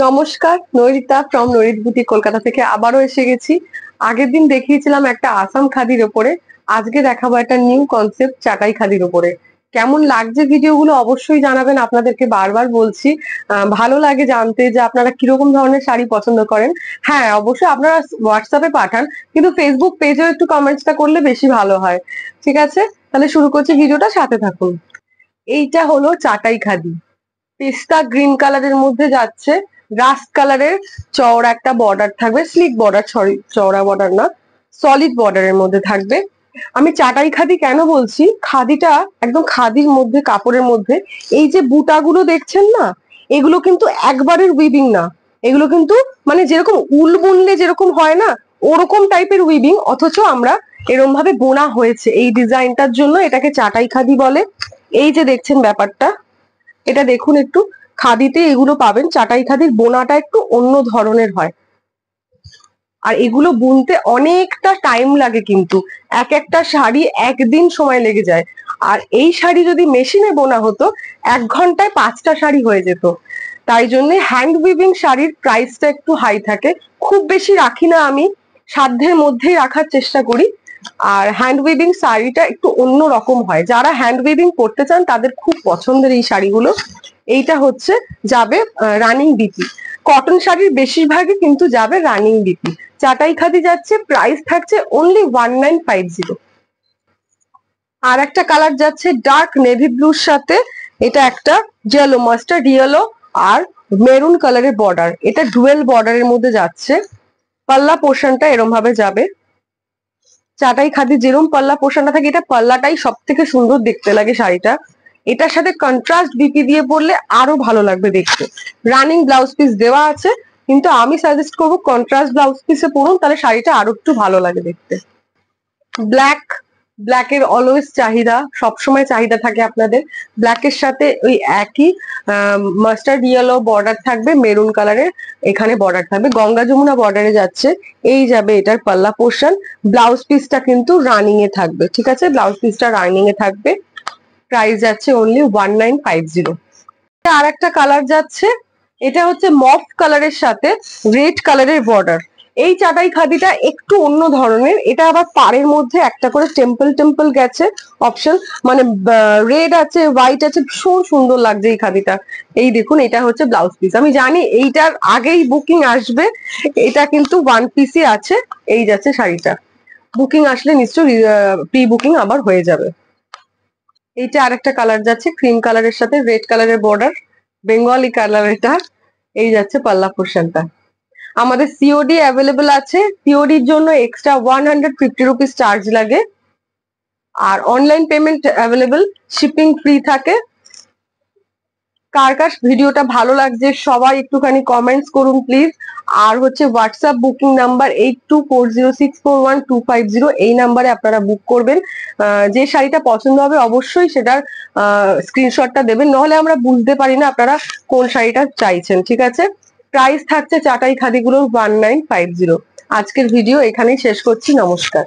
নমস্কার, Nairita from Nairit boutique Kolkata থেকে আবারও এসে গেছি। আগের দিন দেখিয়েছিলাম একটা আসাম খাদির ওপরে, আজকে দেখাবো একটা নিউ কনসেপ্ট চাটাই খাদির ওপরে। কেমন লাগছে ভিডিওগুলো অবশ্যই জানাবেন, আপনাদেরকে বারবার বলছি। ভালো লাগে জানতে যে আপনারা কিরকম ধরনের শাড়ি পছন্দ করেন। হ্যাঁ, অবশ্যই আপনারা হোয়াটসঅ্যাপে পাঠান, কিন্তু ফেসবুক পেজেও একটু কমেন্টসটা করলে বেশি ভালো হয়। ঠিক আছে, তাহলে শুরু করছি, ভিডিওটা সাথে থাকুন। এইটা হলো চাটাই খাদি, পেস্তা গ্রিন কালারের মধ্যে যাচ্ছে। রাস্ট কালারের চওড়া একটা বর্ডার থাকবে, স্লিক বর্ডার, সরি চওড়া বর্ডার না, সলিড বর্ডারের মধ্যে থাকবে। আমি চাটাই খাদি কেন বলছি, খাদিটা একদম খাদির মধ্যে, কাপড়ের মধ্যে এই যে বুটাগুলো দেখছেন না, এগুলো কিন্তু একবারের উইভিং না, এগুলো কিন্তু মানে যেরকম উল বুনলে যেরকম হয় না, ওরকম টাইপের উইভিং, অথচ আমরা এরকম ভাবে বোনা হয়েছে এই ডিজাইনটার জন্য এটাকে চাটাই খাদি বলে। এই যে দেখছেন ব্যাপারটা, এটা দেখুন একটু, খাদিতে এগুলো পাবেন। চাটাই খাদির বোনাটা একটু অন্য ধরনের হয়, আর এগুলো বুনতে অনেকটা টাইম লাগে, কিন্তু এক একটা শাড়ি একদিন সময় লেগে যায়। আর এই শাড়ি যদি মেশিনে বোনা হতো, 1 ঘন্টায় 5টা শাড়ি হয়ে যেত। তাই জন্য হ্যান্ড উইভিং শাড়ির প্রাইসটা একটু হাই থাকে। খুব বেশি রাখি না আমি, সাধ্যের মধ্যেই রাখার চেষ্টা করি। আর হ্যান্ড উইভিং শাড়িটা একটু অন্য রকম হয়, যারা হ্যান্ড উইভিং করতে চান তাদের খুব পছন্দের এই শাড়িগুলো। এইটা হচ্ছে যাবে রানিং বিপি, কটন শাড়ির বেশিরভাগই কিন্তু যাবে রানিং বিপি। চাটাই খাদি যাচ্ছে, প্রাইস থাকছে অনলি 1950। আর একটা কালার যাচ্ছে ডার্ক নেভি ব্লুর সাথে, এটা একটা ইয়েলো, মাস্টার্ড ইয়েলো আর মেরুন কালারের বর্ডার, এটা ডুয়েল বর্ডারের মধ্যে যাচ্ছে। পাল্লা পোর্শনটা এরম ভাবে যাবে। চাটাই খাদি যেরকম পাল্লা পোর্শনটা থাকে, এটা পাল্লাটাই সব থেকে সুন্দর দেখতে লাগে শাড়িটা। এটার সাথে কন্ট্রাস্ট বিপি দিয়ে পরলে আরো ভালো লাগবে দেখতে। রানিং ব্লাউজ পিস দেওয়া আছে, কিন্তু আমি সাজেস্ট করবো কন্ট্রাস্ট ব্লাউজ পিসে পরুন, তাহলে শাড়িটা আরো একটু ভালো লাগে দেখতে। ব্ল্যাক, ব্ল্যাকের অলওয়েজ চাহিদা, সবসময় চাহিদা থাকে আপনাদের। ব্ল্যাকের সাথে ওই একই মাস্টার্ড ইয়েলো বর্ডার থাকবে, মেরুন কালারের এখানে বর্ডার থাকবে, গঙ্গা যমুনা বর্ডারে যাচ্ছে। এই যাবে এটার পাল্লা পোর্শন। ব্লাউজ পিসটা কিন্তু রানিং এ থাকবে, ঠিক আছে, ব্লাউজ পিসটা রানিং এ থাকবে। প্রাইস যাচ্ছে অনলি 1950। আর একটা কালার যাচ্ছে, এটা হচ্ছে মফ কালারের সাথে রেড কালারের বর্ডার। এই চাটাই খাদিটা একটু অন্য ধরনের, এটা আবার পাড়ের মধ্যে একটা করে টেম্পল টেম্পল গেছে অপশন, মানে রেড আছে, হোয়াইট আছে, ভীষণ সুন্দর লাগছে এই খাদিটা। এই দেখুন, এটা হচ্ছে ব্লাউজ পিস। আমি জানি এইটার আগেই বুকিং আসবে, এটা কিন্তু ওয়ান পিসই আছে। এই যাচ্ছে শাড়িটা, বুকিং আসলে নিশ্চয়ই প্রি বুকিং আবার হয়ে যাবে। এইটা আরেকটা কালার যাচ্ছে, ক্রিম কালারের সাথে রেড কালারের বর্ডার, বেঙ্গলি কালার এটা। এই যাচ্ছে পাল্লা পোর্শনটা। আমাদের সিওডি অ্যাভেলেবল আছে, সিওডির জন্য এক্সট্রা 150 রুপিস চার্জ লাগে। আর online payment available, shipping free থাকে। কার কার ভিডিওটা ভালো লাগছে সবাই একটুখানি কমেন্টস করুন প্লিজ। আর হচ্ছে হোয়াটসঅ্যাপ বুকিং নাম্বার 8240641250, এই নাম্বারে আপনারা বুক করবেন। যে শাড়িটা পছন্দ হবে অবশ্যই সেটার স্ক্রিনশটটা দেবেন, নাহলে আমরা বুঝতে পারি না আপনারা কোন শাড়িটা চাইছেন। ঠিক আছে, প্রাইস থাকছে চাটাই খাদিগুলোর 1950। আজকের ভিডিও এখানেই শেষ করছি, নমস্কার।